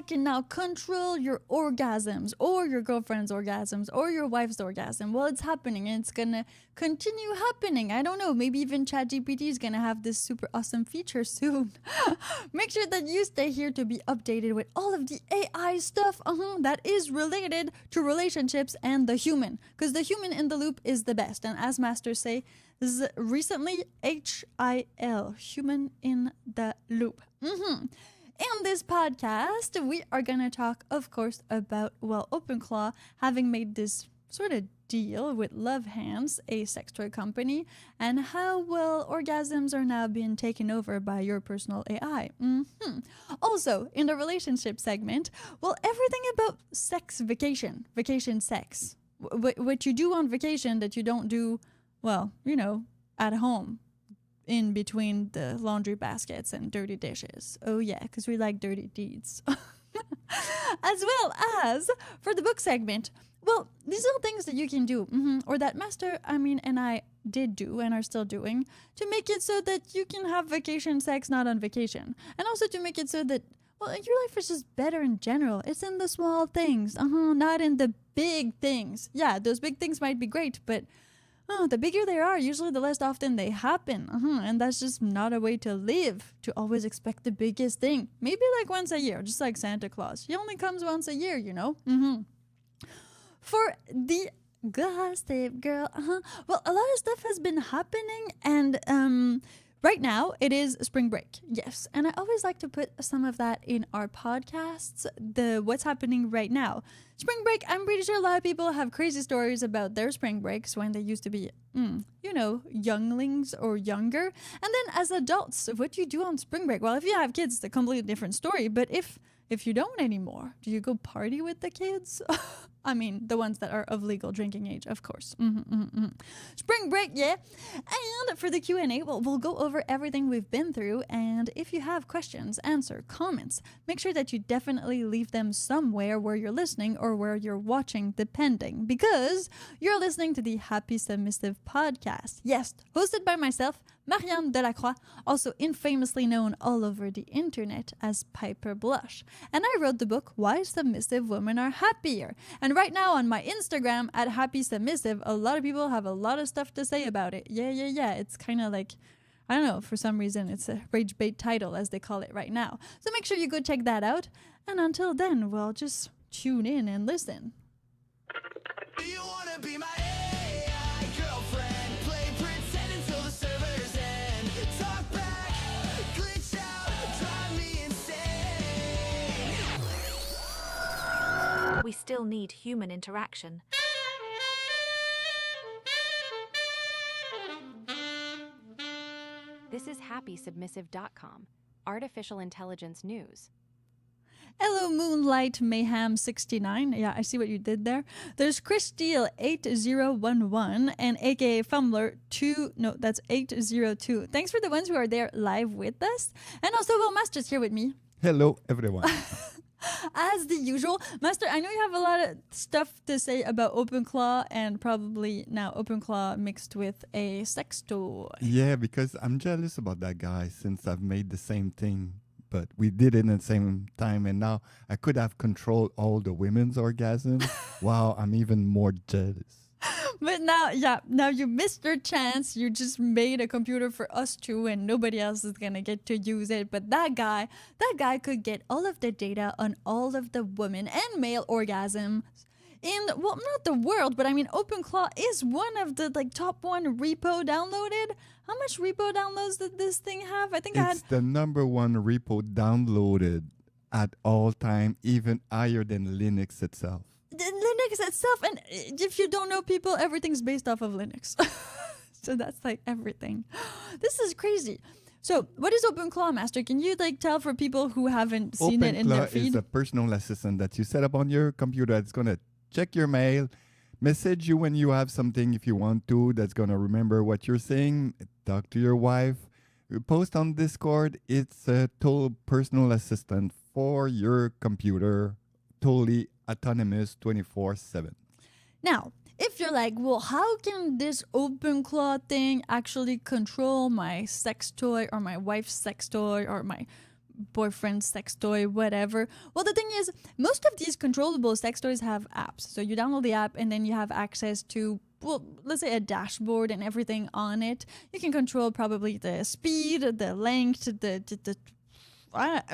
can now control your orgasms or your girlfriend's orgasms or your wife's orgasm. Well, it's happening and it's going to continue happening. I don't know. Maybe even ChatGPT is going to have this super awesome feature soon. Make sure that you stay here to be updated with all of the AI stuff that is related to relationships and the human. Because the human in the loop is the best. And as masters say, this is recently HIL, human in the loop. In this podcast, we are going to talk, of course, about, OpenClaw having made this sort of deal with Lovense, a sex toy company, and how, orgasms are now being taken over by your personal AI. Also, in the relationship segment, everything about sex vacation sex. What you do on vacation that you don't do, at home. In between the laundry baskets and dirty dishes. Oh yeah, because we like dirty deeds. As well as for the book segment. Well, these are things that you can do, or that Master, and I did do and are still doing to make it so that you can have vacation sex not on vacation. And also to make it so that, your life is just better in general. It's in the small things, not in the big things. Yeah, those big things might be great, but the bigger they are, usually the less often they happen. And that's just not a way to live, to always expect the biggest thing. Maybe like once a year, just like Santa Claus. He only comes once a year, For the gossip girl, well, a lot of stuff has been happening, and right now it is spring break. Yes, and I always like to put some of that in our podcasts, the what's happening right now. Spring break, I'm pretty sure a lot of people have crazy stories about their spring breaks when they used to be, younglings or younger. And then as adults, what do you do on spring break? Well, if you have kids, it's a completely different story. But if you don't anymore, do you go party with the kids? The ones that are of legal drinking age, of course. Spring break, yeah. And for the Q&A, we'll go over everything we've been through. And if you have questions, comments, make sure that you definitely leave them somewhere where you're listening or where you're watching, depending. Because you're listening to the Happy Submissive podcast. Yes, hosted by myself, Marian de la Croix, also infamously known all over the internet as Piper Blush. And I wrote the book, Why Submissive Women Are Happier. And right now on my Instagram at Happy Submissive, a lot of people have a lot of stuff to say about it. Yeah. It's kind of like, I don't know, for some reason it's a rage bait title as they call it right now. So make sure you go check that out. And until then, just tune in and listen. Do you want to be my AI girlfriend? Play pretend until the servers end. Talk back, glitch out, drive me insane. We still need human interaction. This is happysubmissive.com, artificial intelligence news. Hello, Moonlight Mayhem 69. Yeah, I see what you did there. There's Chris Steele 8011 and aka Fumbler 2. No, that's 802. Thanks for the ones who are there live with us. And also, Master's here with me. Hello, everyone. As the usual, Master, I know you have a lot of stuff to say about OpenClaw and probably now OpenClaw mixed with a sex toy. Yeah, because I'm jealous about that guy since I've made the same thing, but we did it at the same time, and now I could have controlled all the women's orgasms. Wow, I'm even more jealous. But now you missed your chance. You just made a computer for us two and nobody else is going to get to use it. But that guy could get all of the data on all of the women and male orgasms in, not the world, but OpenClaw is one of the top one repo downloaded. How much repo downloads did this thing have? I think it's the number one repo downloaded at all time, even higher than Linux itself. Linux itself, and if you don't know, people, everything's based off of Linux. So that's everything. This is crazy. So what is OpenClaw, Master? Can you tell for people who haven't seen it in their feed? OpenClaw is a personal assistant that you set up on your computer. It's going to check your mail, message you when you have something if you want to, that's going to remember what you're saying, talk to your wife, post on Discord. It's a total personal assistant for your computer, totally autonomous 24/7. Now, if you're like, well, how can this OpenClaw thing actually control my sex toy or my wife's sex toy or my boyfriend sex toy, whatever. Well, the thing is, most of these controllable sex toys have apps. So you download the app and then you have access to, well, let's say a dashboard and everything on it. You can control probably the speed, the length, the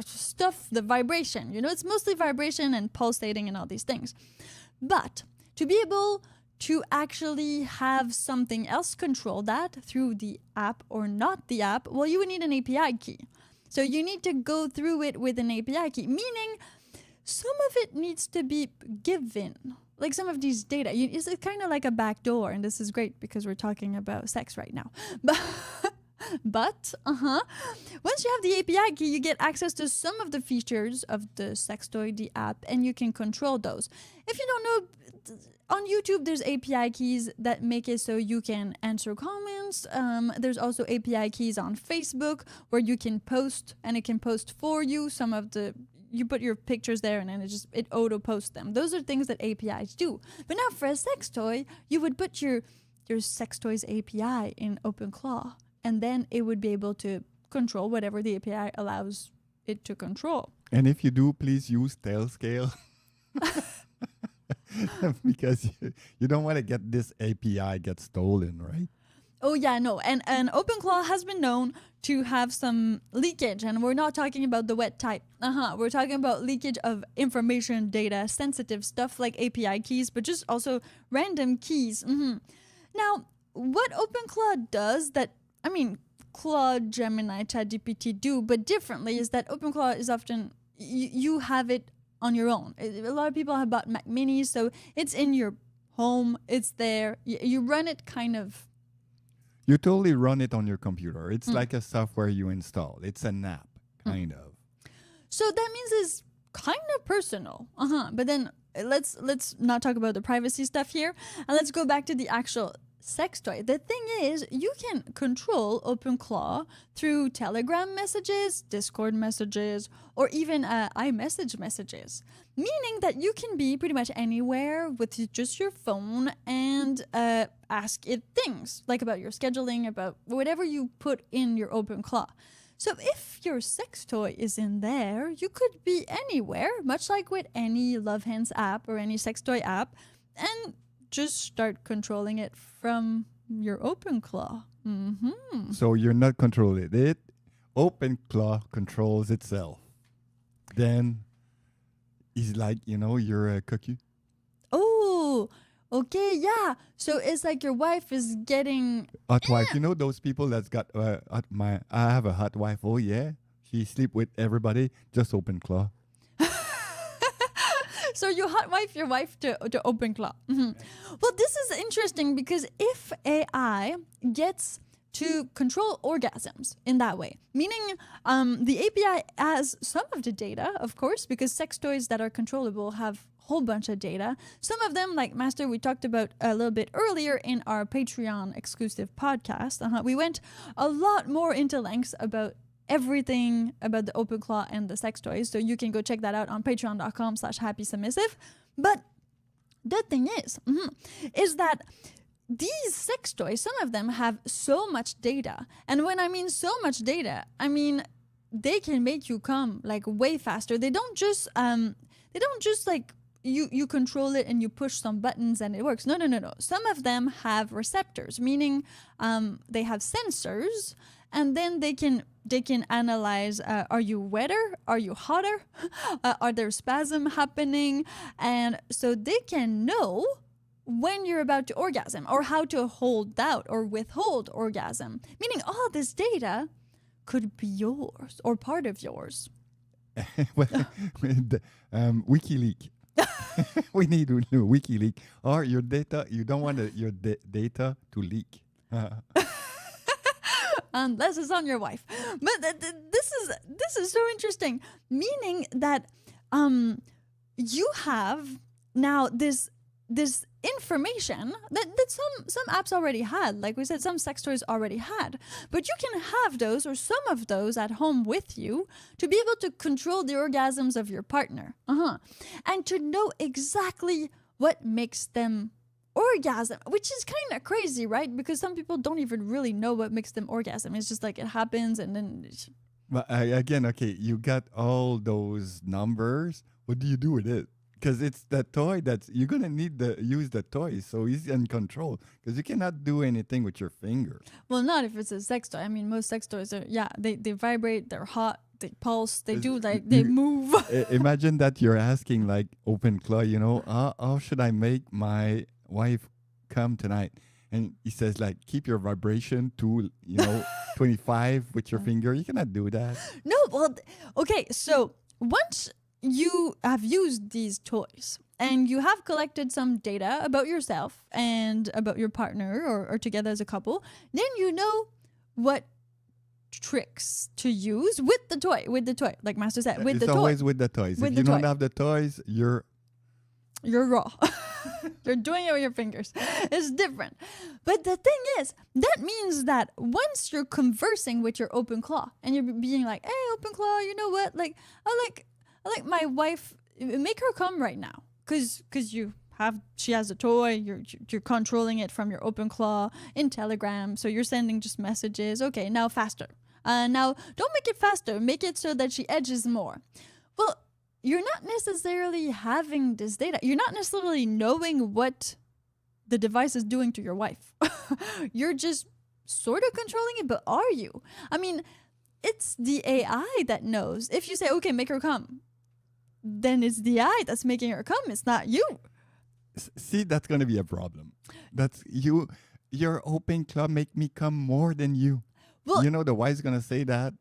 stuff, the vibration. It's mostly vibration and pulsating and all these things. But to be able to actually have something else control that through the app or not the app, well, you would need an API key. So you need to go through it with an API key, meaning some of it needs to be given. Like some of these data, it's kind of like a backdoor, and this is great because we're talking about sex right now. But once you have the API key, you get access to some of the features of the sex toy, the app, and you can control those. If you don't know, on YouTube, there's API keys that make it so you can answer comments. There's also API keys on Facebook where you can post, and it can post for you. You put your pictures there, and then it auto posts them. Those are things that APIs do. But now for a sex toy, you would put your sex toys API in OpenClaw, and then it would be able to control whatever the API allows it to control. And if you do, please use Tailscale. Because you don't want to get this API get stolen, right? Oh yeah, no. And OpenClaw has been known to have some leakage, and we're not talking about the wet type. We're talking about leakage of information, data, sensitive stuff like API keys, but just also random keys. Now, what OpenClaw does that, Claude, Gemini, ChatGPT do, but differently, is that OpenClaw is often, you have it on your own. A lot of people have bought Mac Minis, so it's in your home, it's there. You run it kind of. You totally run it on your computer. It's like a software you install. It's an app, kind of. So that means it's kind of personal. But then let's not talk about the privacy stuff here, and let's go back to the actual sex toy. The thing is, you can control OpenClaw through Telegram messages, Discord messages, or even iMessage messages, meaning that you can be pretty much anywhere with just your phone and ask it things like about your scheduling, about whatever you put in your OpenClaw. So if your sex toy is in there, you could be anywhere, much like with any Lovense app or any sex toy app, and just start controlling it from your OpenClaw. So you're not controlling it. OpenClaw controls itself. Then it's like, you're a cookie. Oh, okay, yeah. So it's like your wife is getting Hot wife. Those people that's got I have a hot wife. Oh yeah, she sleep with everybody. Just OpenClaw. So you hot wife your wife to OpenClaw. Well, this is interesting because if AI gets to control orgasms in that way, meaning the API has some of the data, of course, because sex toys that are controllable have a whole bunch of data. Some of them, like Master, we talked about a little bit earlier in our Patreon exclusive podcast. We went a lot more into lengths about everything about the OpenClaw and the sex toys, so you can go check that out on patreon.com/happysubmissive. But the thing is that these sex toys, some of them have so much data, and when I mean so much data, I mean they can make you come like way faster. They don't just like you control it and you push some buttons and it works. No. Some of them have receptors, meaning they have sensors, and then they can analyze, are you wetter? Are you hotter? Are there spasm happening? And so they can know when you're about to orgasm or how to hold out or withhold orgasm. Meaning all this data could be yours or part of yours. WikiLeaks. We need to do WikiLeaks. Or your data, you don't want your data to leak. Unless it's on your wife. But this is so interesting, meaning that you have now this information that some apps already had. Like we said, some sex toys already had. But you can have those or some of those at home with you to be able to control the orgasms of your partner. And to know exactly what makes them orgasm, which is kind of crazy, right? Because some people don't even really know what makes them orgasm. It's just like it happens and then But again, okay, you got all those numbers. What do you do with it? Because it's the toy that's you're gonna need to use the toy, so he's in control. Because you cannot do anything with your finger. Well, not if it's a sex toy. I mean, most sex toys are, they vibrate, they're hot, they pulse, they do, like, they move. Imagine that you're asking like OpenClaw, how should I make my wife come tonight? And he says like, keep your vibration to 25 with your finger. You cannot do that. No, well, okay, so once you have used these toys and you have collected some data about yourself and about your partner or together as a couple, then you know what tricks to use with the toy, like Master said, with it's the toy. always with the toys. With if the you don't toy. have the toys, you're raw. You're doing it with your fingers. It's different. But the thing is, that means that once you're conversing with your OpenClaw and you're being like, hey, OpenClaw, you know what? Like, I like my wife, make her come right now. Cause she has a toy, you're controlling it from your OpenClaw in Telegram. So you're sending just messages. Okay, now faster. Now don't make it faster. Make it so that she edges more. Well, you're not necessarily having this data. You're not necessarily knowing what the device is doing to your wife. You're just sort of controlling it, but are you? I mean, it's the AI that knows. If you say, okay, make her come, then it's the AI that's making her come. It's not you. See, that's going to be a problem. That's you. Your OpenClaw make me come more than you. Well, the wife's going to say that.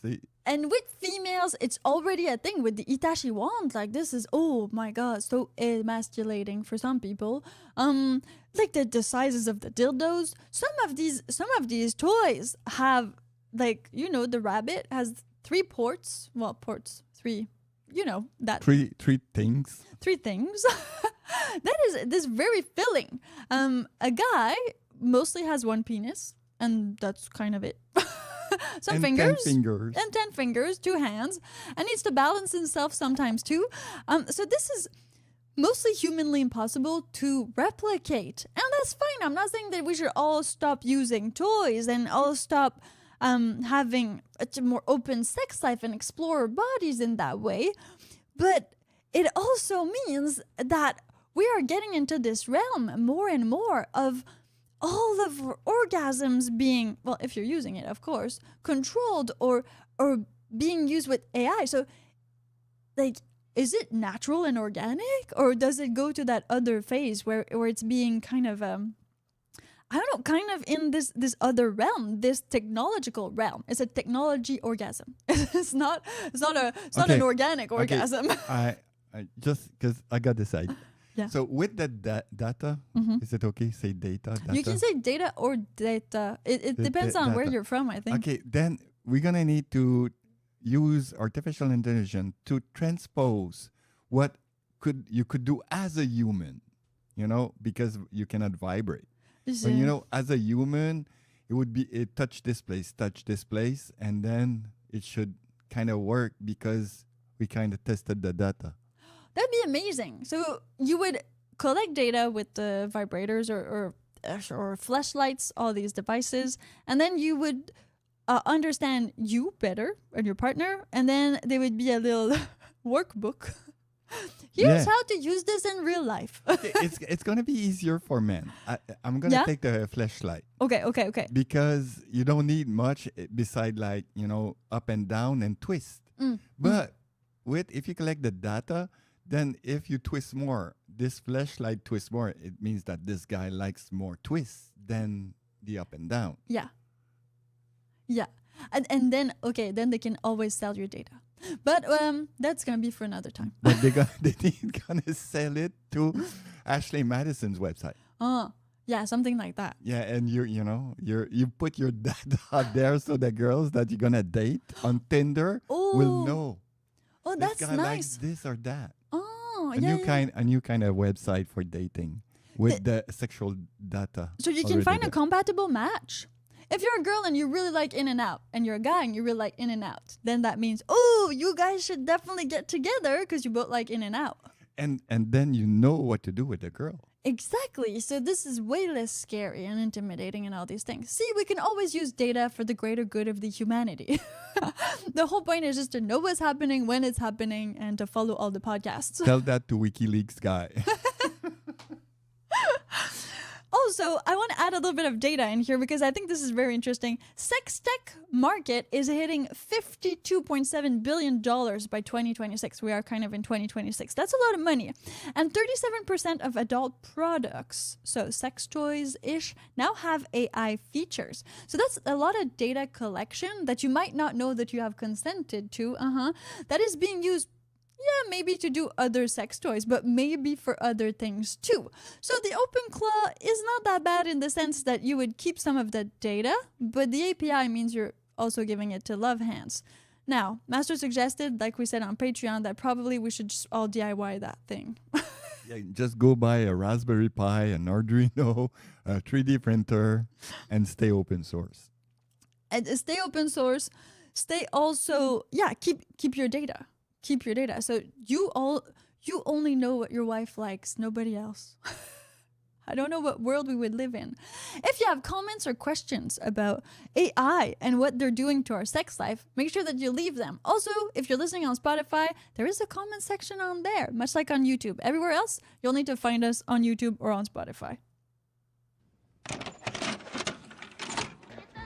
See, and with females, it's already a thing with the Itachi wand. Like, this is, oh my God, so emasculating for some people. Like the sizes of the dildos. Some of these toys have, like, the rabbit has 3 ports. Well, ports, 3, that. three things. 3 things. That is this very filling. A guy mostly has 1 penis, and that's kind of it. Some and fingers. 10 fingers. And 10 fingers, 2 hands, and needs to balance himself sometimes too. So this is mostly humanly impossible to replicate. And that's fine. I'm not saying that we should all stop using toys and all stop having a more open sex life and explore our bodies in that way. But it also means that we are getting into this realm more and more of all of our orgasms being, well, if you're using it, of course, controlled or being used with AI. So, like, is it natural and organic, or does it go to that other phase where it's being kind of, I don't know, kind of in this other realm, this technological realm? It's a technology orgasm. It's not an organic orgasm. I just because I got this idea. Yeah. So with the data, is it okay? Say data. You can say data or data. It depends on where you're from, I think. Okay, then we're gonna need to use artificial intelligence to transpose what you could do as a human, because you cannot vibrate. But as a human, it would be touch this place, and then it should kind of work because we kind of tested the data. That'd be amazing. So you would collect data with the vibrators or fleshlights, all these devices, and then you would understand you better and your partner, and then there would be a little workbook. Here's how to use this in real life. It's gonna be easier for men. I'm gonna take the flashlight. Okay. Because you don't need much beside up and down and twist. But if you collect the data, then if you twist more, this flashlight twists more, it means that this guy likes more twists than the up and down. Yeah. And then they can always sell your data. But that's gonna be for another time. But they're gonna sell it to Ashley Madison's website. Yeah, something like that. Yeah, and you put your data out there so the girls that you're gonna date on Tinder will know. Oh, this that's guy nice. likes this or that. Oh, a new kind of website for dating with the sexual data. So you can find a compatible match. If you're a girl and you really like In and Out, and you're a guy and you really like In and Out, then that means, you guys should definitely get together because you both like In and Out. And then you know what to do with the girl. Exactly. So this is way less scary and intimidating and all these things. See, we can always use data for the greater good of the humanity. The whole point is just to know what's happening, when it's happening, and to follow all the podcasts. Tell that to WikiLeaks guy. Also, I want to add a little bit of data in here because I think this is very interesting. Sex tech market is hitting $52.7 billion by 2026. We are kind of in 2026. That's a lot of money. And 37% of adult products, so sex toys-ish, now have AI features. So that's a lot of data collection that you might not know that you have consented to. That is being used maybe to do other sex toys, but maybe for other things too. So the OpenClaw is not that bad in the sense that you would keep some of the data, but the API means you're also giving it to Lovense. Now, Master suggested, like we said on Patreon, that probably we should just all DIY that thing. Just go buy a Raspberry Pi, an Arduino, a 3D printer, and stay open source. And stay open source. Stay also, keep your data. Keep your data. So you only know what your wife likes, nobody else. I don't know what world we would live in. If you have comments or questions about AI and what they're doing to our sex life, make sure that you leave them. Also, if you're listening on Spotify, there is a comment section on there, much like on YouTube. Everywhere else, you'll need to find us on YouTube or on Spotify.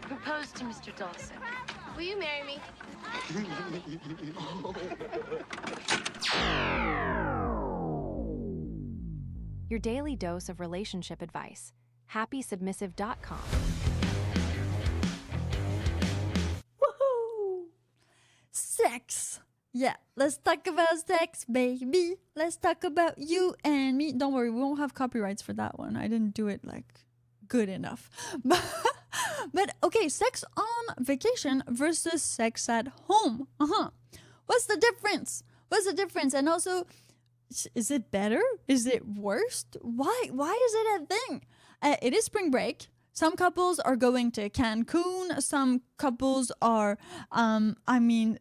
Propose to Mr. Dawson. Will you marry me? Your daily dose of relationship advice. HappySubmissive.com. Woohoo! Sex. Yeah, let's talk about sex, baby. Let's talk about you and me. Don't worry, we won't have copyrights for that one. I didn't do it good enough. But okay, sex on vacation versus sex at home. What's the difference? What's the difference? And also, is it better? Is it worse? Why is it a thing? It is spring break. Some couples are going to Cancun. Some couples are,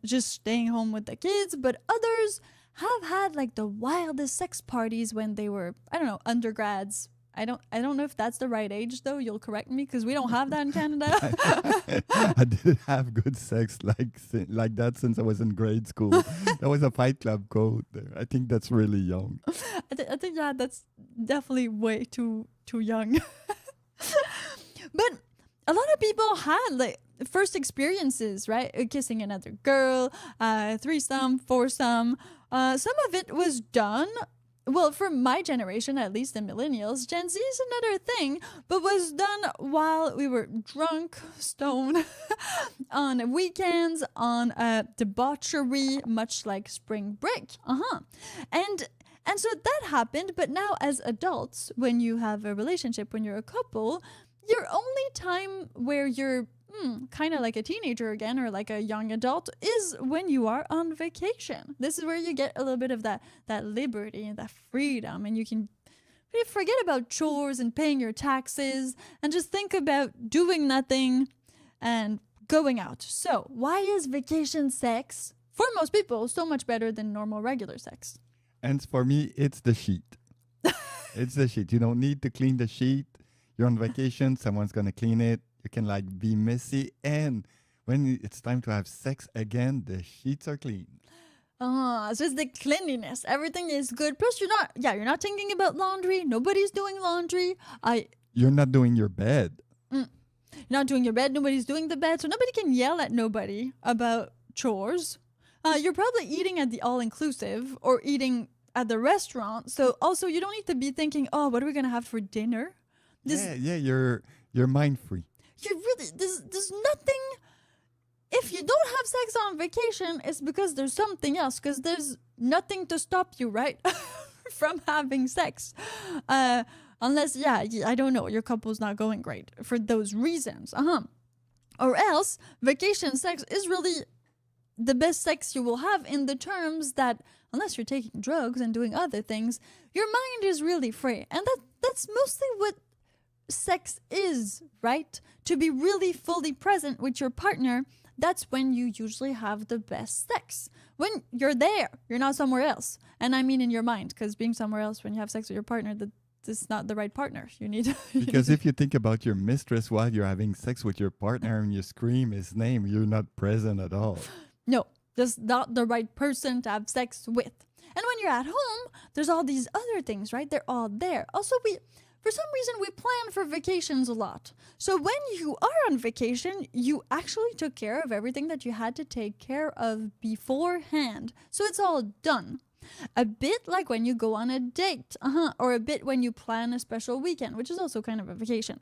just staying home with the kids. But others have had the wildest sex parties when they were, undergrads. I don't know if that's the right age though. You'll correct me because we don't have that in Canada. I didn't have good sex like that since I was in grade school. That was a Fight Club code there. I think that's really young. I think that's definitely way too young. But a lot of people had first experiences, right? Kissing another girl, threesome, foursome. Some of it was done. Well, for my generation, at least the millennials, Gen Z is another thing, but was done while we were drunk, stoned, on weekends, on debauchery, much like spring break. And so that happened, but now as adults, when you have a relationship, when you're a couple, your only time where you're kind of like a teenager again or like a young adult is when you are on vacation. This is where you get a little bit of that liberty and that freedom, and you can forget about chores and paying your taxes and just think about doing nothing and going out. So why is vacation sex for most people so much better than normal regular sex? And for me, it's the sheet. It's the sheet. You don't need to clean the sheet. You're on vacation, someone's going to clean it. You can be messy, and when it's time to have sex again, the sheets are clean. So it's the cleanliness. Everything is good. Plus, you're not thinking about laundry. Nobody's doing laundry. You're not doing your bed. You're not doing your bed. Nobody's doing the bed, so nobody can yell at nobody about chores. You're probably eating at the all-inclusive or eating at the restaurant. So also, you don't need to be thinking, oh, what are we gonna have for dinner? You're mind free. You really, there's nothing. If you don't have sex on vacation, it's because there's something else. Because there's nothing to stop you, right, from having sex, unless I don't know, your couple's not going great for those reasons. Or else vacation sex is really the best sex you will have in the terms that unless you're taking drugs and doing other things, your mind is really free, and that's mostly what sex is, right? To be really fully present with your partner, that's when you usually have the best sex. When you're there, you're not somewhere else. And I mean in your mind, because being somewhere else when you have sex with your partner, this is not the right partner. You need Because if you think about your mistress while you're having sex with your partner and you scream his name, you're not present at all. no, just not the right person to have sex with. And when you're at home, there's all these other things, right? They're all there. Also, for some reason, we plan for vacations a lot. So when you are on vacation, you actually took care of everything that you had to take care of beforehand. So it's all done. A bit like when you go on a date, or a bit when you plan a special weekend, which is also kind of a vacation.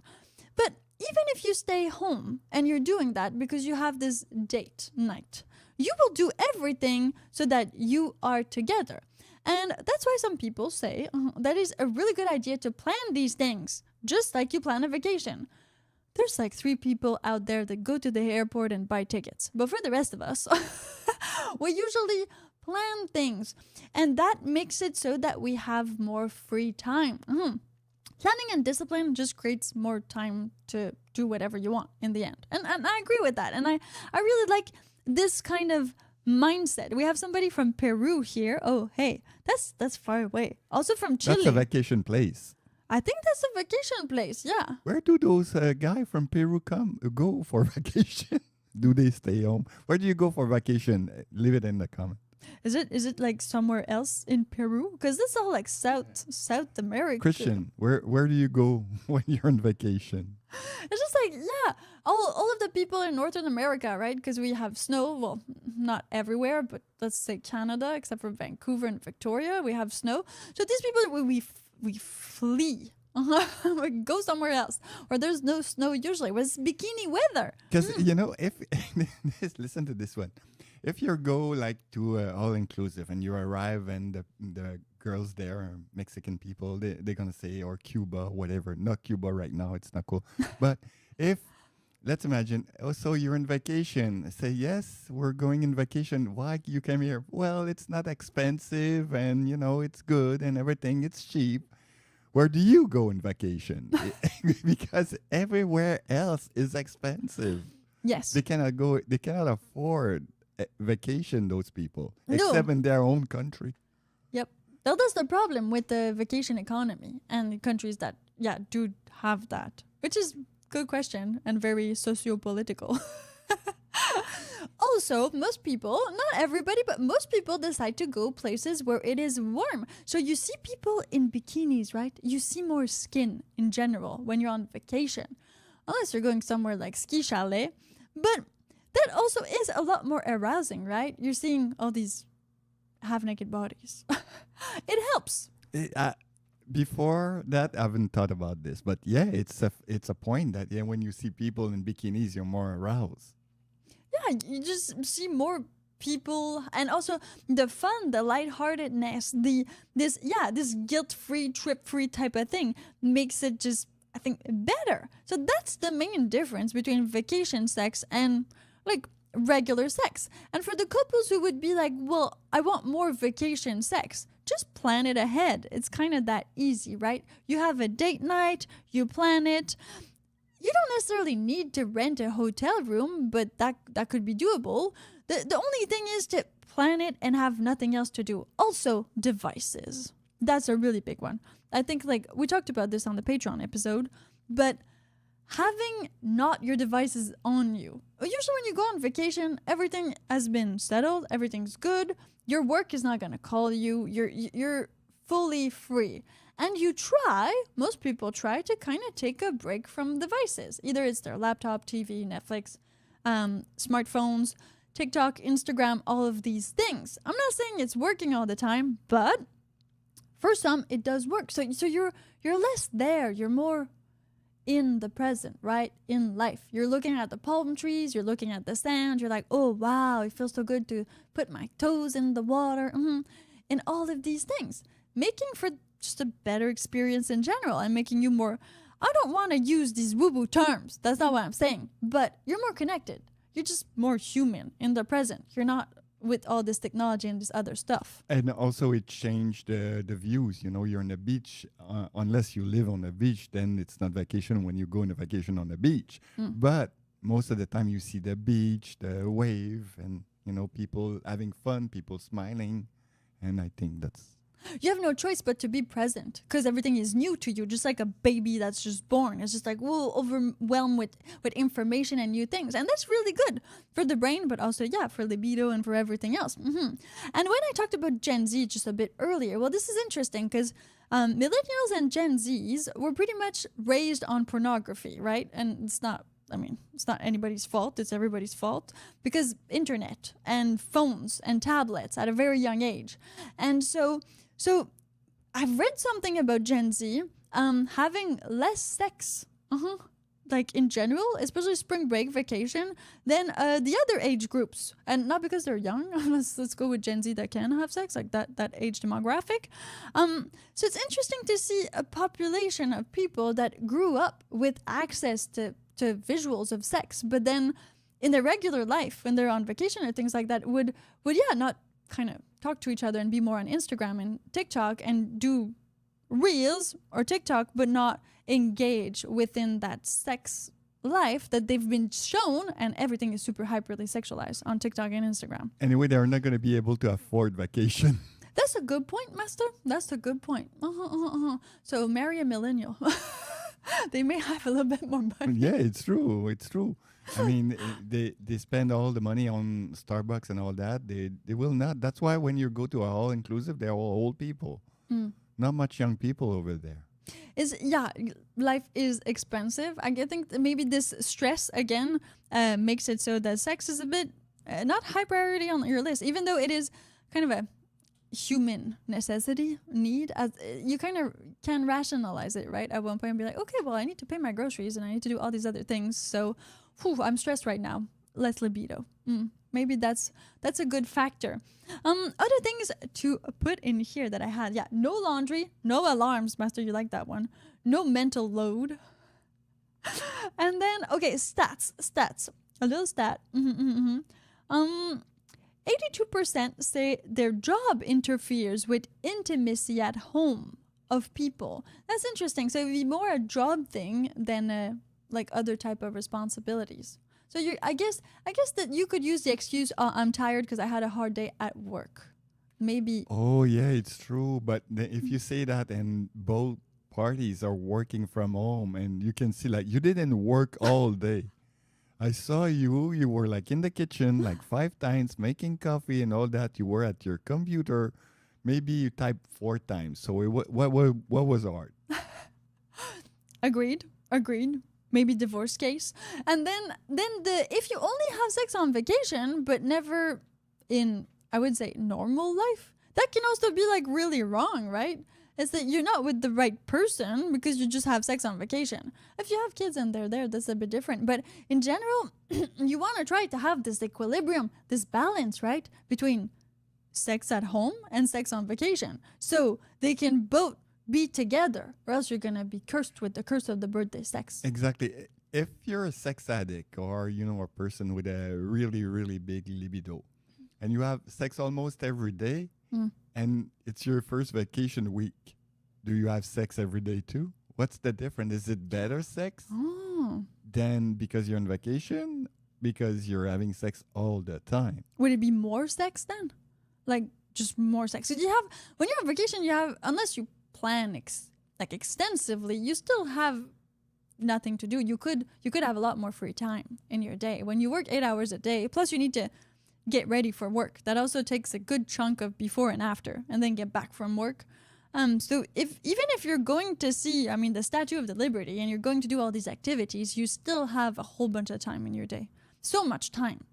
But even if you stay home and you're doing that because you have this date night, you will do everything so that you are together. And that's why some people say that is a really good idea to plan these things, just like you plan a vacation. There's like 3 people out there that go to the airport and buy tickets. But for the rest of us, we usually plan things. And that makes it so that we have more free time. Planning and discipline just creates more time to do whatever you want in the end. And I agree with that. And I really like this kind of mindset. We have somebody from Peru here. Oh, hey, that's far away. Also from Chile. That's a vacation place. I think that's a vacation place, yeah. Where do those guys from Peru go for vacation? Do they stay home? Where do you go for vacation? Leave it in the comment. Is it like somewhere else in Peru? Because this is all like South America. Christian, where do you go when you're on vacation? It's just like, yeah, all of the people in Northern America, right? Because we have snow. Well, not everywhere, but let's say Canada, except for Vancouver and Victoria, we have snow. So these people, we flee. We go somewhere else where there's no snow usually. It's bikini weather. Because, if listen to this one. If you go like to all-inclusive and you arrive and the girls there are Mexican people, they're going to say, or Cuba, whatever. Not Cuba right now. It's not cool. But let's imagine, so you're on vacation. Say, yes, we're going on vacation. Why you came here? Well, it's not expensive and, it's good and everything. It's cheap. Where do you go on vacation? Because everywhere else is expensive. Yes. They cannot afford vacation, those people, No. except in their own country. Yep. Well, that's the problem with the vacation economy and the countries that, do have that, which is good question and very socio-political. Also, most people, not everybody, but most people decide to go places where it is warm. So you see people in bikinis, right? You see more skin in general when you're on vacation, unless you're going somewhere like ski chalet. But that also is a lot more arousing, right? You're seeing all these half-naked bodies. It helps. Before that, I haven't thought about this, but yeah, it's a point that when you see people in bikinis, you're more aroused. Yeah, you just see more people, and also the fun, the lightheartedness, this guilt-free, trip-free type of thing makes it just, I think, better. So that's the main difference between vacation sex and like regular sex. And for the couples who would be like, well, I want more vacation sex, just plan it ahead. It's kind of that easy, right? You have a date night, you plan it. You don't necessarily need to rent a hotel room, but that could be doable. The only thing is to plan it and have nothing else to do. Also, devices. That's a really big one. I think like we talked about this on the Patreon episode, but having not your devices on you. Usually when you go on vacation, everything has been settled, everything's good. Your work is not going to call you. You're fully free. And most people try to kind of take a break from devices. Either it's their laptop, TV, Netflix, smartphones, TikTok, Instagram, all of these things. I'm not saying it's working all the time, but for some, it does work. So you're less there. You're more in the present, right? In life. You're looking at the palm trees. You're looking at the sand. You're like, oh, wow, it feels so good to put my toes in the water. And all of these things. Making for just a better experience in general and making you more, I don't want to use these woo-woo terms. That's not what I'm saying. But you're more connected. You're just more human in the present. You're not with all this technology and this other stuff. And also it changed the views. You're on the beach. Unless you live on the beach, then it's not vacation when you go on a vacation on the beach. But most of the time you see the beach, the wave, and, people having fun, people smiling. And I think that's You have no choice but to be present because everything is new to you, just like a baby that's just born. It's just like, whoa, overwhelmed with information and new things. And that's really good for the brain, but also, yeah, for libido and for everything else. And when I talked about Gen Z just a bit earlier, well, this is interesting because millennials and Gen Zs were pretty much raised on pornography, right? And it's not anybody's fault. It's everybody's fault because internet and phones and tablets at a very young age. And so I've read something about Gen Z having less sex, like in general, especially spring break, vacation, than the other age groups. And not because they're young. Let's go with Gen Z that can have sex, like that age demographic. So it's interesting to see a population of people that grew up with access to visuals of sex, but then in their regular life, when they're on vacation or things like that, would not kind of talk to each other and be more on Instagram and TikTok and do reels or TikTok, but not engage within that sex life that they've been shown, and everything is super hyperly sexualized on TikTok and Instagram. anyway, they're not going to be able to afford vacation. That's a good point, Master. That's a good point. So marry a millennial. They may have a little bit more money. Yeah, it's true. It's true. I mean, they spend all the money on Starbucks and all that. They will not. That's why when you go to a all inclusive, they're all old people. Not much young people over there. Life is expensive. I think that maybe this stress again makes it so that sex is a bit not high priority on your list, even though it is kind of a human necessity, need. As you kind of can rationalize it, right? At one point and be like, okay, well, I need to pay my groceries and I need to do all these other things, so I'm stressed right now. Less libido. Maybe that's a good factor. Other things to put in here that I had, no laundry, no alarms, Master, you like that one, no mental load. And then, okay, stats, a little stat. 82% say their job interferes with intimacy at home of people. That's interesting. So it'd be more a job thing than like other type of responsibilities. So I guess that you could use the excuse, I'm tired because I had a hard day at work. Maybe. Oh, yeah, it's true. But if you say that and both parties are working from home and you can see like you didn't work all day. I saw you were like in the kitchen like 5 times making coffee and all that. You were at your computer. Maybe you typed 4 times. So what was hard? Agreed. Maybe divorce case. And then if you only have sex on vacation but never in, I would say, normal life, that can also be like really wrong, right? It's that you're not with the right person because you just have sex on vacation. If you have kids and they're there, that's a bit different. But in general, you want to try to have this equilibrium, this balance, right? Between sex at home and sex on vacation. So they can both be together, or else you're going to be cursed with the curse of the birthday sex. Exactly. If you're a sex addict or, a person with a really, really big libido and you have sex almost every day and it's your first vacation week, do you have sex every day too? What's the difference? Is it better sex than because you're on vacation? Because you're having sex all the time. Would it be more sex then? Like just more sex? So when you're on vacation, you have, unless you plan extensively, you still have nothing to do. You could have a lot more free time in your day. When you work 8 hours a day, plus you need to get ready for work. That also takes a good chunk of before and after, and then get back from work. So even if you're going to see, the Statue of the Liberty, and you're going to do all these activities, you still have a whole bunch of time in your day. So much time.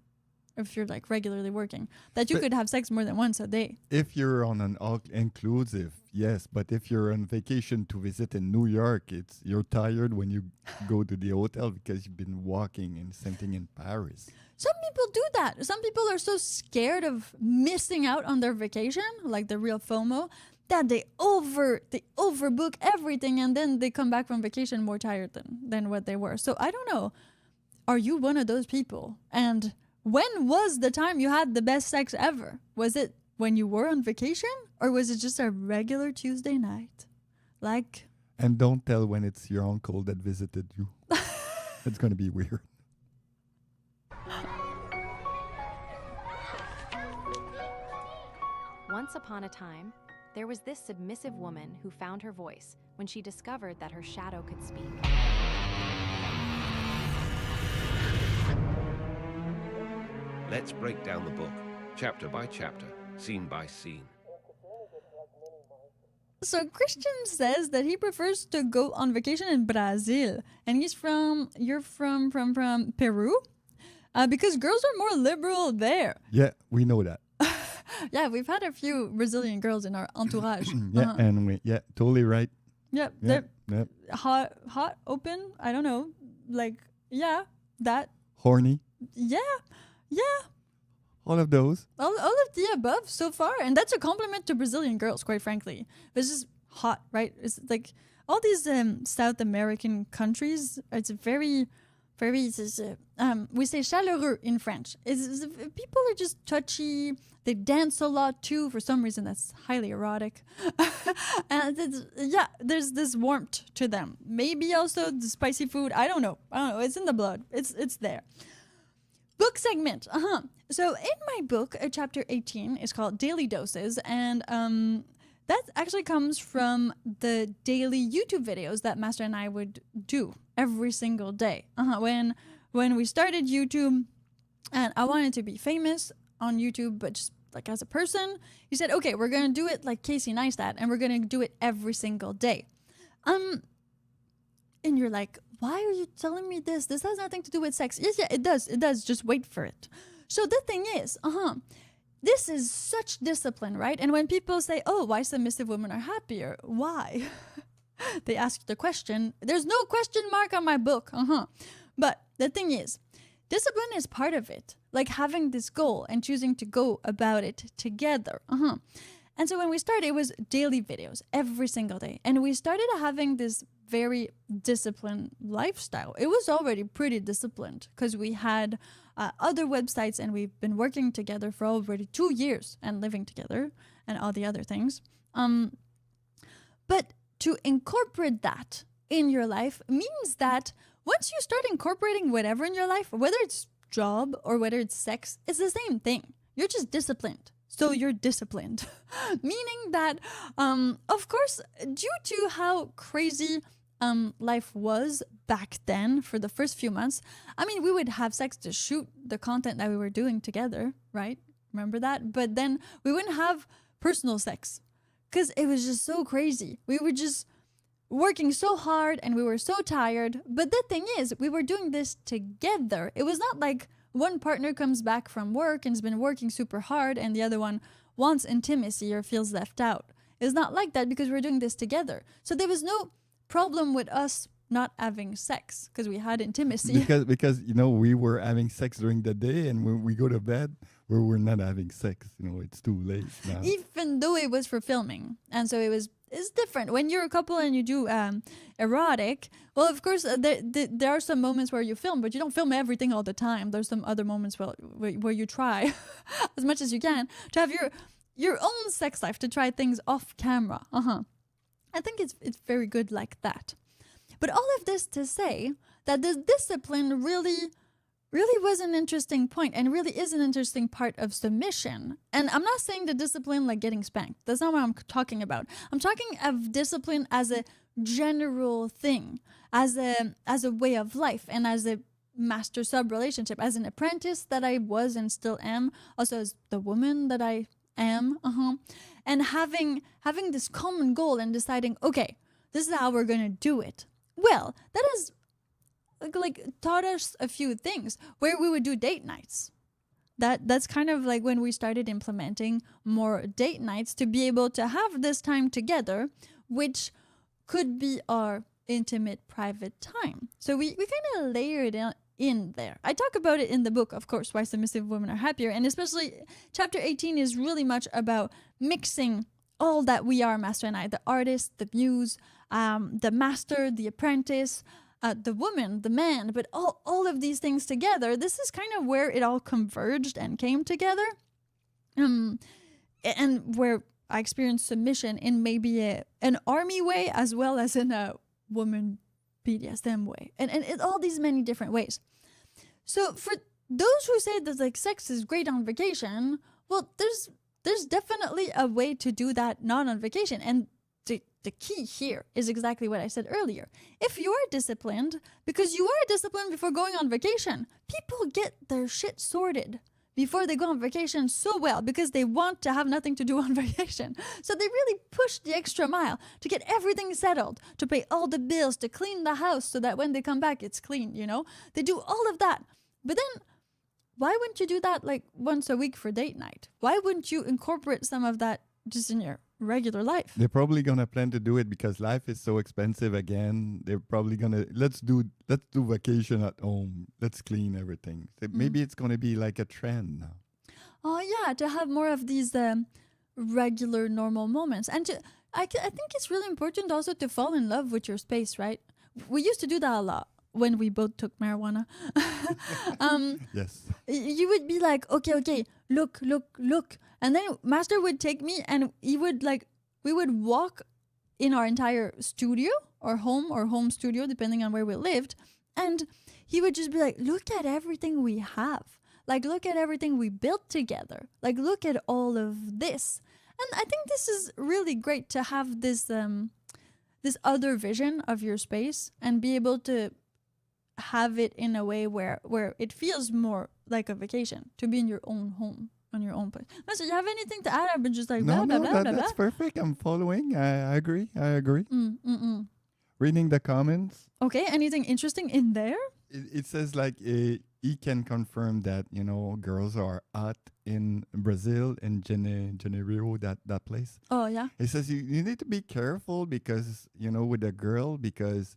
If you're like regularly working, that you could have sex more than once a day. If you're on an all-inclusive, yes. But if you're on vacation to visit in New York, you're tired when you go to the hotel because you've been walking, and same thing in Paris. Some people do that. Some people are so scared of missing out on their vacation, like the real FOMO, that they overbook everything, and then they come back from vacation more tired than what they were. So I don't know. Are you one of those people? And when was the time you had the best sex ever? Was it when you were on vacation, or was it just a regular Tuesday night? And don't tell when it's your uncle that visited you. It's going to be weird. Once Once upon a time, there was this submissive woman who found her voice when she discovered that her shadow could speak. Let's break down the book, chapter by chapter, scene by scene. So Christian says that he prefers to go on vacation in Brazil, and you're from Peru, because girls are more liberal there. Yeah, we know that. Yeah, we've had a few Brazilian girls in our entourage. Yeah, and totally right. Yep, Yeah, they're yeah. hot, open. I don't know, like that. Horny. Yeah. All of those. All of the above so far, and that's a compliment to Brazilian girls, quite frankly. It's just hot, right? It's like all these South American countries. It's very, very. We say chaleureux in French. People are just touchy. They dance a lot too. For some reason, that's highly erotic. And there's this warmth to them. Maybe also the spicy food. I don't know. It's in the blood. It's there. Book segment. So in my book, chapter 18 is called Daily Doses, and that actually comes from the daily YouTube videos that Master and I would do every single day. When we started YouTube, and I wanted to be famous on YouTube, but just like as a person, he said, okay, we're gonna do it like Casey Neistat, and we're gonna do it every single day. And you're like, why are you telling me this? This has nothing to do with sex. Yes, yeah, it does. It does. Just wait for it. So the thing is, this is such discipline, right? And when people say, oh, why submissive women are happier? Why? They ask the question. There's no question mark on my book. But the thing is, discipline is part of it. Like having this goal and choosing to go about it together. And so when we started, it was daily videos every single day. And we started having this very disciplined lifestyle. It was already pretty disciplined because we had other websites and we've been working together for already 2 years and living together and all the other things. But to incorporate that in your life means that once you start incorporating whatever in your life, whether it's job or whether it's sex, it's the same thing. You're just disciplined. So you're disciplined. Meaning that, of course, due to how crazy life was back then for the first few months, I mean, we would have sex to shoot the content that we were doing together, right? Remember that? But then we wouldn't have personal sex because it was just so crazy. We were just working so hard and we were so tired. But the thing is, we were doing this together. It was not like one partner comes back from work and has been working super hard and the other one wants intimacy or feels left out. It's not like that because we're doing this together. So there was no problem with us not having sex because we had intimacy. Because we were having sex during the day, and when we go to bed, we're not having sex. It's too late now. Even though it was for filming, and so it's different when you're a couple and you do erotic. Well, of course, there are some moments where you film, but you don't film everything all the time. There's some other moments where you try as much as you can to have your own sex life, to try things off camera. I think it's very good like that. But all of this to say that this discipline really was an interesting point and really is an interesting part of submission. And I'm not saying the discipline like getting spanked. That's not what I'm talking about. I'm talking of discipline as a general thing, as a way of life, and as a master-sub relationship, as an apprentice that I was and still am, also as the woman that I am, and having this common goal and deciding, okay, this is how we're going to do it. Well, that has like taught us a few things where we would do date nights. That's kind of like when we started implementing more date nights to be able to have this time together, which could be our intimate private time. So we kind of layered it in there. I talk about it in the book, of course, Why Submissive Women Are Happier. And especially chapter 18 is really much about mixing all that we are, Master and I, the artist, the muse, the master, the apprentice, the woman, the man, but all of these things together. This is kind of where it all converged and came together. And where I experienced submission in maybe an army way as well as in a woman BDSM way. And in all these many different ways. So for those who say that like sex is great on vacation, well, there's there's definitely a way to do that not on vacation. And the key here is exactly what I said earlier. If you are disciplined, because you are disciplined before going on vacation, people get their shit sorted before they go on vacation so well because they want to have nothing to do on vacation. So they really push the extra mile to get everything settled, to pay all the bills, to clean the house so that when they come back, it's clean, you know? They do all of that. But then why wouldn't you do that like once a week for date night? Why wouldn't you incorporate some of that just in your regular life? They're probably gonna plan to do it because life is so expensive again. They're probably gonna let's do vacation at home. Let's clean everything. So maybe it's gonna be like a trend now. Oh yeah, to have more of these regular normal moments. And I think it's really important also to fall in love with your space, right? We used to do that a lot when we both took marijuana. Yes. You would be like, okay, look. And then Master would take me and he would we would walk in our entire studio or home studio, depending on where we lived. And he would just be like, look at everything we have. Like, look at everything we built together. Like, look at all of this. And I think this is really great to have this this other vision of your space and be able to have it in a way where it feels more like a vacation, to be in your own home, on your own place. So you have anything to add? I've been just like, No, blah, blah, blah, blah, that's blah. perfect. I'm following. I agree. Reading the comments. Okay, anything interesting in there? It says like he can confirm that, you know, girls are hot in Brazil, in Janeiro, that place. Oh, yeah. It says you need to be careful because, you know, with a girl, because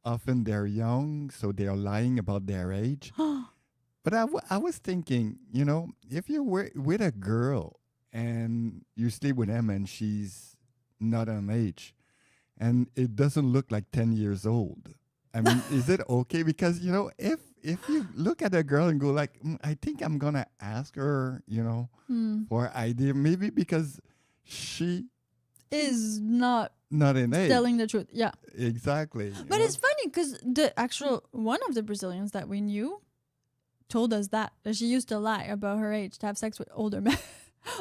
often they're young, so they're lying about their age. But I was thinking, you know, if you're with a girl and you sleep with them and she's not on age and it doesn't look like 10 years old, I mean, is it okay? Because, you know, if you look at a girl and go like, I think I'm going to ask her, you know, for idea, maybe because she is not in age. telling the truth. Yeah. Exactly. But it's funny because the actual one of the Brazilians that we knew told us that she used to lie about her age to have sex with older men.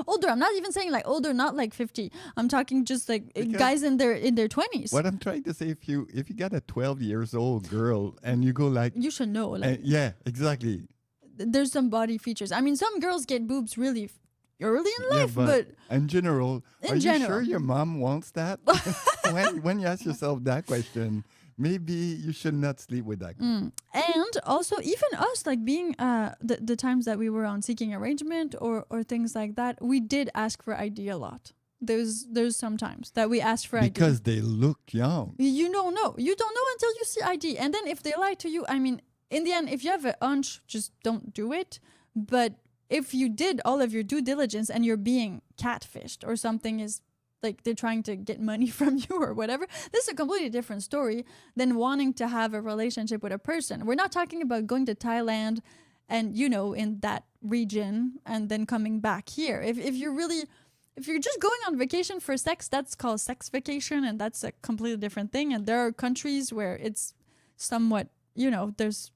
Older, I'm not even saying like older, not like 50. I'm talking just like Because guys in their 20s. What I'm trying to say, if you got a 12 years old girl and you go like, You should know. Like, yeah, exactly. there's some body features. I mean, some girls get boobs really early in life, but in general, in are general. you sure your mom wants that? when you ask yourself that question, maybe you should not sleep with that girl. And also even us, like being the times that we were on seeking arrangement or things like that, we did ask for ID a lot. There's some times that we asked for ID. Because they look young. You don't know. You don't know until you see ID. And then if they lie to you, I mean, in the end, if you have a hunch, just don't do it. But if you did all of your due diligence and you're being catfished or something is like they're trying to get money from you or whatever, this is a completely different story than wanting to have a relationship with a person. We're not talking about going to Thailand and, you know, in that region and then coming back here. If you're just going on vacation for sex, that's called sex vacation, and that's a completely different thing. And there are countries where it's somewhat, you know, there's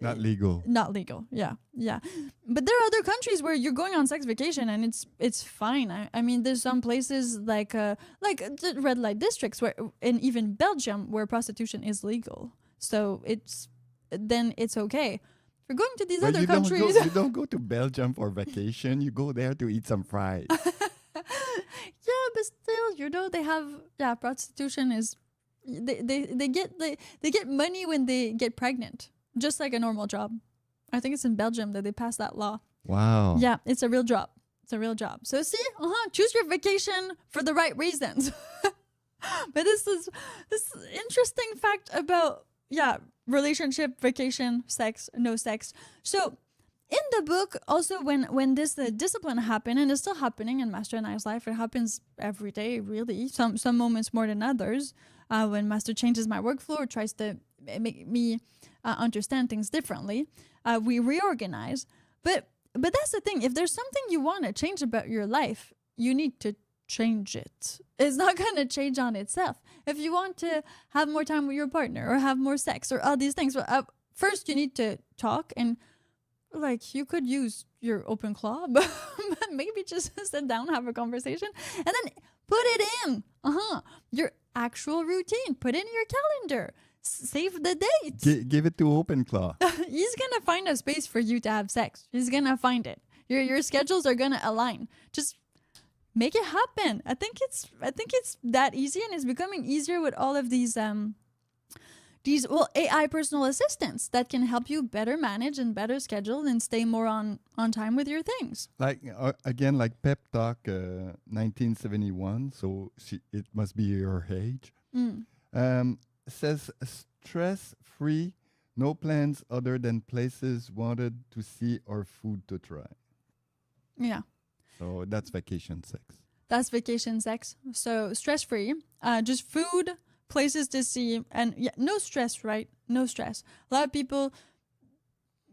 Not legal. not legal. Yeah. But there are other countries where you're going on sex vacation and it's fine. I mean, there's some places like the red light districts where, and even Belgium, where prostitution is legal. So it's okay. If you're going to these But other you countries, you don't go to Belgium for vacation. You go there to eat some fries. yeah, but still, you know, they have prostitution is they get money when they get pregnant. Just like a normal job. I think it's in Belgium that they passed that law. Wow. Yeah, it's a real job. So see, choose your vacation for the right reasons. But this is interesting fact about relationship, vacation, sex, no sex. So in the book, also when this discipline happened, and it's still happening in Master and I's life, it happens every day, really. Some moments more than others. When Master changes my workflow or tries to make me understand things differently, we reorganize. But that's the thing. If there's something you want to change about your life, you need to change it. It's not going to change on itself. If you want to have more time with your partner or have more sex or all these things, first you need to talk and like you could use your OpenClaw, but maybe just sit down, have a conversation, and then put it in. Your actual routine. Put in your calendar. Save the date. Give it to OpenClaw. He's gonna find a space for you to have sex. He's gonna find it. Your schedules are gonna align. Just make it happen. I think it's that easy, and it's becoming easier with all of these AI personal assistants that can help you better manage and better schedule and stay more on time with your things. Like again, like Pep Talk 1971, so it must be her age. Says stress-free, no plans other than places wanted to see or food to try. Yeah. So that's vacation sex. That's vacation sex. So stress-free, just food, places to see, and no stress, right? No stress. A lot of people,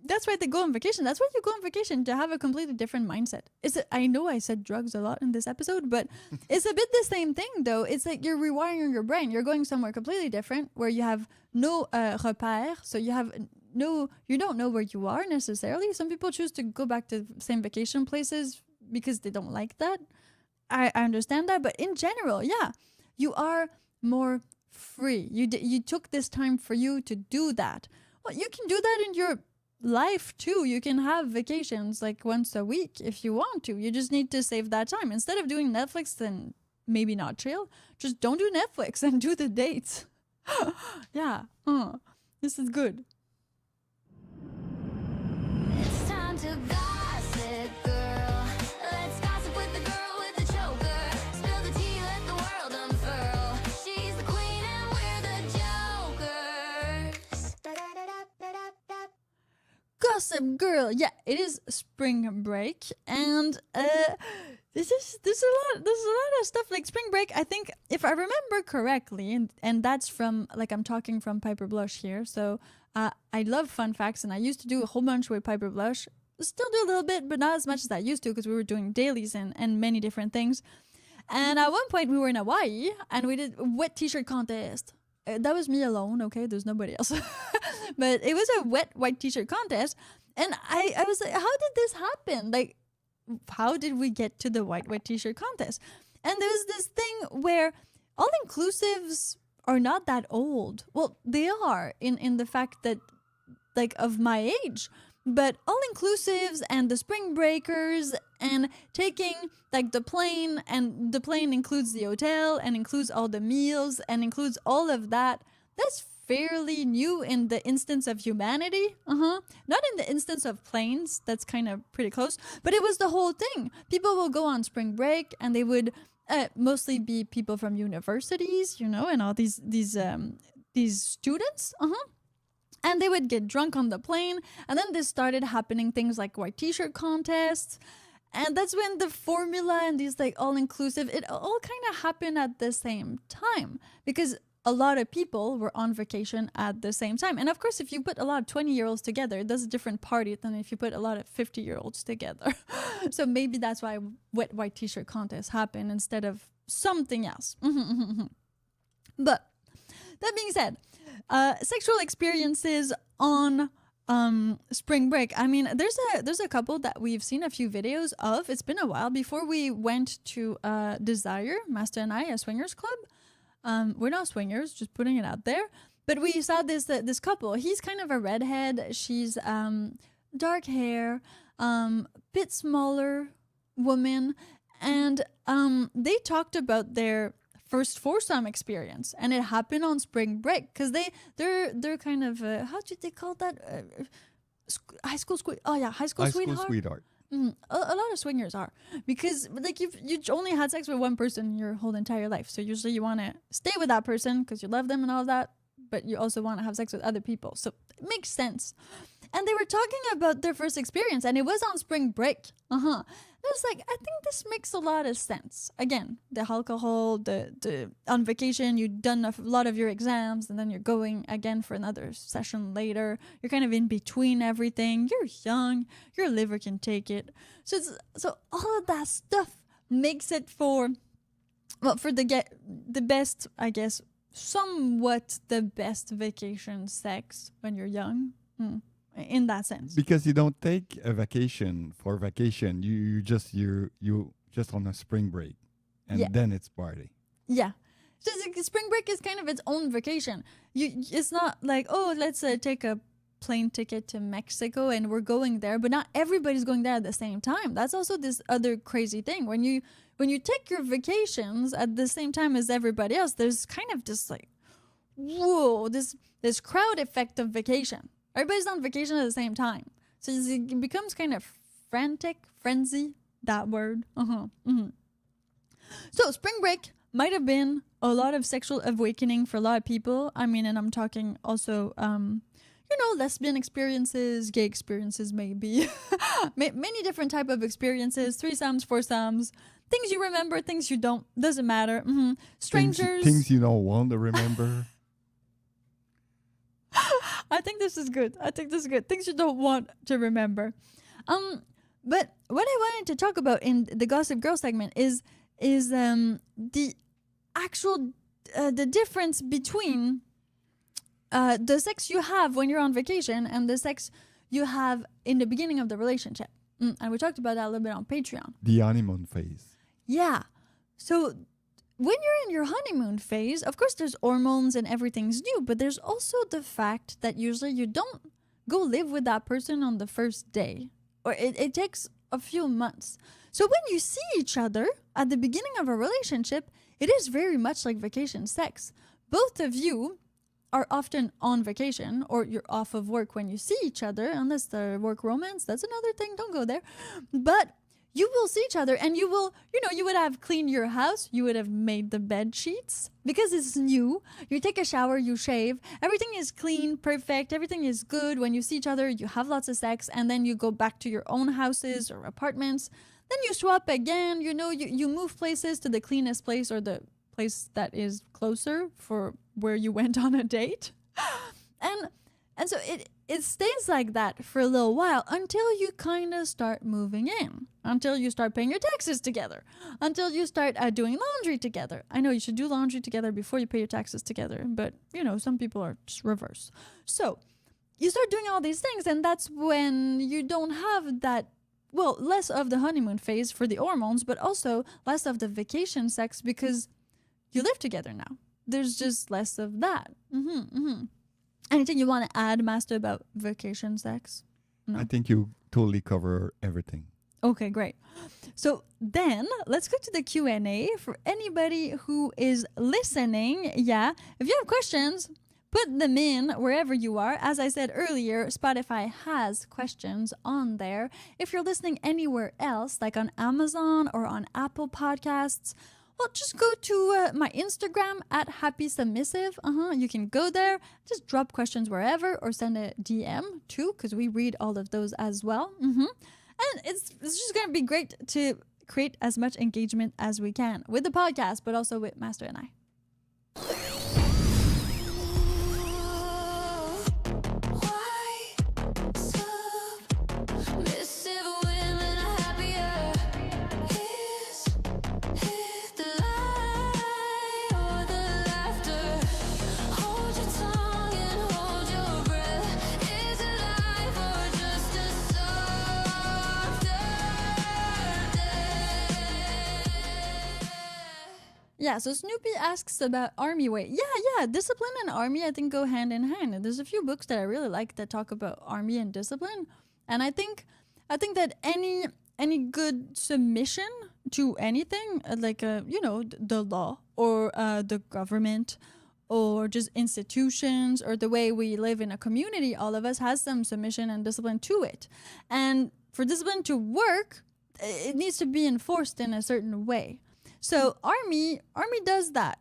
that's why they go on vacation. That's why you go on vacation, to have a completely different mindset. I know I said drugs a lot in this episode, but it's a bit the same thing though. It's like you're rewiring your brain. You're going somewhere completely different where you have no repère. So you don't know where you are necessarily. Some people choose to go back to the same vacation places because they don't like that. I understand that, but in general, yeah, you are more free. You took this time for you to do that. Well, you can do that in your life too. You can have vacations like once a week if you want to. You just need to save that time. Instead of doing Netflix and maybe not chill, just don't do Netflix and do the dates. Yeah. This is good. It's time to gossip, girl. Let's gossip with the girl with the choker. Spill the tea, let the world unfurl. She's the queen and we're the jokers. Gossip girl. Yeah, it is spring break, and there's a lot of stuff like spring break. I think if I remember correctly, and that's from, like, I'm talking from Piper Blush here. So I love fun facts, and I used to do a whole bunch with Piper Blush. Still do a little bit, but not as much as I used to, because we were doing dailies and many different things. And at one point we were in Hawaii and we did a wet t-shirt contest. That was me alone, okay? There's nobody else. But it was a wet white t-shirt contest. And I was like, how did this happen? Like, how did we get to the white t-shirt contest? And there was this thing where all-inclusives are not that old. Well, they are in the fact that, like, of my age. But all-inclusives and the spring breakers and taking, like, the plane, and the plane includes the hotel and includes all the meals and includes all of that, that's fairly new in the instance of humanity. Not in the instance of planes, that's kind of pretty close, but it was the whole thing. People will go on spring break and they would mostly be people from universities, you know, and all these students. And they would get drunk on the plane. And then this started happening things like white t-shirt contests. And that's when the formula and these, like, all-inclusive, it all kind of happened at the same time. Because a lot of people were on vacation at the same time. And of course, if you put a lot of 20-year-olds together, that's a different party than if you put a lot of 50-year-olds together. So maybe that's why wet white t-shirt contests happen instead of something else. But that being said, sexual experiences on spring break. I mean, there's a couple that we've seen a few videos of. It's been a while before we went to Desire, Master and I, a swingers club. We're not swingers, just putting it out there. But we saw this couple. He's kind of a redhead. She's dark hair, bit smaller woman, and they talked about their first foursome experience, and it happened on spring break because they're kind of how do they call that, high school sweetheart. A lot of swingers are, because, like, you only had sex with one person your whole entire life, so usually you want to stay with that person because you love them and all that, but you also want to have sex with other people, so it makes sense. And they were talking about their first experience, and it was on spring break. I was like, I think this makes a lot of sense. Again, the alcohol, the on vacation, you've done a lot of your exams, and then you're going again for another session later. You're kind of in between everything. You're young. Your liver can take it. So all of that stuff makes it for the best, I guess, somewhat the best vacation sex when you're young. in that sense. Because you don't take a vacation for vacation. You just on a spring break, and Yeah. then it's party. Yeah. So spring break is kind of its own vacation. It's not like, oh, let's take a plane ticket to Mexico and we're going there, but not everybody's going there at the same time. That's also this other crazy thing. When you take your vacations at the same time as everybody else, there's kind of this like, whoa, this crowd effect of vacation. Everybody's on vacation at the same time. So it becomes kind of frenzy, that word. So spring break might have been a lot of sexual awakening for a lot of people. I mean, and I'm talking also, lesbian experiences, gay experiences, maybe. Many different type of experiences, threesomes, foursomes, things you remember, things you don't, doesn't matter. Strangers. Things you don't want to remember. I think this is good. Things you don't want to remember. But what I wanted to talk about in the Gossip Girl segment is the actual the difference between the sex you have when you're on vacation and the sex you have in the beginning of the relationship. And we talked about that a little bit on Patreon. The honeymoon phase. Yeah. So when you're in your honeymoon phase, of course there's hormones and everything's new, but there's also the fact that usually you don't go live with that person on the first day, or it takes a few months. So when you see each other at the beginning of a relationship, it is very much like vacation sex. Both of you are often on vacation, or you're off of work when you see each other, unless the work romance, that's another thing, don't go there. But you will see each other and you will, you would have cleaned your house, you would have made the bed sheets because it's new. You take a shower, you shave, everything is clean, perfect, everything is good. When you see each other, you have lots of sex, and then you go back to your own houses or apartments. Then you swap again, you move places to the cleanest place or the place that is closer for where you went on a date. And so it stays like that for a little while until you kind of start moving in, until you start paying your taxes together, until you start doing laundry together. I know you should do laundry together before you pay your taxes together, but some people are just reverse. So you start doing all these things, and that's when you don't have that, less of the honeymoon phase for the hormones, but also less of the vacation sex because you live together now. There's just less of that. Anything you want to add, Master, about vacation sex? No. I think you totally cover everything. Okay, great. So then let's go to the Q&A for anybody who is listening. Yeah, if you have questions, put them in wherever you are. As I said earlier, Spotify has questions on there. If you're listening anywhere else, like on Amazon or on Apple Podcasts, just go to my Instagram at Happy Submissive. You can go there, just drop questions wherever, or send a DM too, because we read all of those as well. And it's just going to be great to create as much engagement as we can with the podcast, but also with Master and I. Submissive women are happier. Is it the lie or the laughter? Hold your tongue and hold your breath. Is it life or just a softer day? Yeah, so Snoopy asks about army way. Yeah, discipline and army I think go hand in hand. There's a few books that I really like that talk about army and discipline. And I think that any good submission to anything, like the law or the government or just institutions or the way we live in a community, all of us has some submission and discipline to it. And for discipline to work, it needs to be enforced in a certain way. So army does that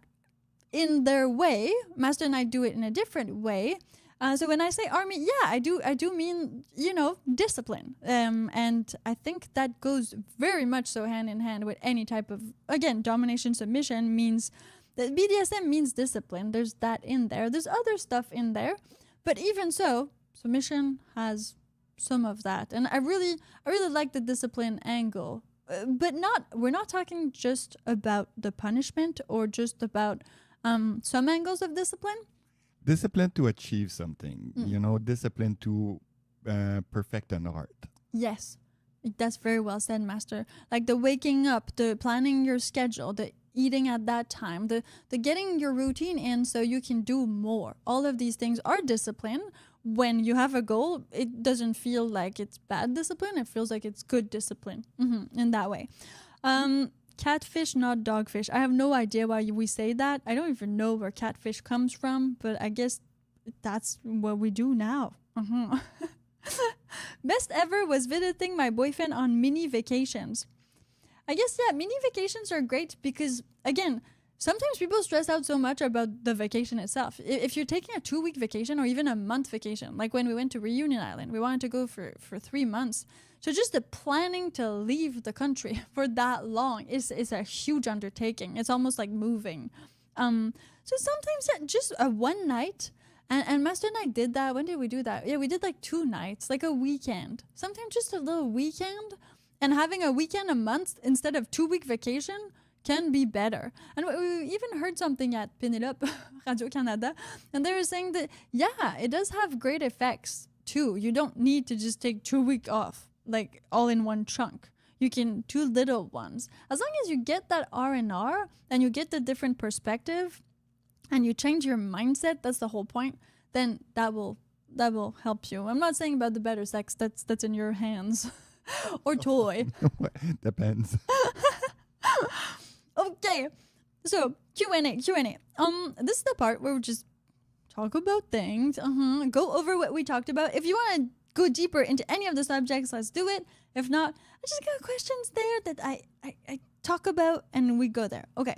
in their way. Master and I do it in a different way. So when I say army, yeah, I do mean, discipline. And I think that goes very much so hand in hand with any type of, again, domination, submission means that BDSM means discipline. There's that in there. There's other stuff in there. But even so, submission has some of that. And I really like the discipline angle. But we're not talking just about the punishment or just about some angles of discipline. Discipline to achieve something, discipline to perfect an art. Yes, that's very well said, Master. Like the waking up, the planning your schedule, the eating at that time, the getting your routine in so you can do more. All of these things are discipline. When you have a goal, it doesn't feel like it's bad discipline. It feels like it's good discipline in that way. Catfish, not dogfish. I have no idea why we say that. I don't even know where catfish comes from, but I guess that's what we do now. Best ever was visiting my boyfriend on mini vacations. I guess, yeah, mini vacations are great because, again, sometimes people stress out so much about the vacation itself. If you're taking a 2-week vacation or even a month vacation, like when we went to Reunion Island, we wanted to go for 3 months. So just the planning to leave the country for that long is a huge undertaking. It's almost like moving. So sometimes just a one night, and Master and I did that. When did we do that? Yeah, we did like 2 nights, like a weekend. Sometimes just a little weekend, and having a weekend a month instead of 2-week vacation can be better. And we even heard something at Penelope, Radio Canada, and they were saying that, yeah, it does have great effects too. You don't need to just take 2 weeks off, like all in one chunk. You can 2 little ones. As long as you get that R&R and you get the different perspective and you change your mindset, that's the whole point, then that will help you. I'm not saying about the better sex, that's in your hands. Or toy. Depends. Okay, so Q&A. This is the part where we just talk about things. Go over what we talked about. If you want to go deeper into any of the subjects, let's do it. If not, I just got questions there that I talk about, and we go there. Okay.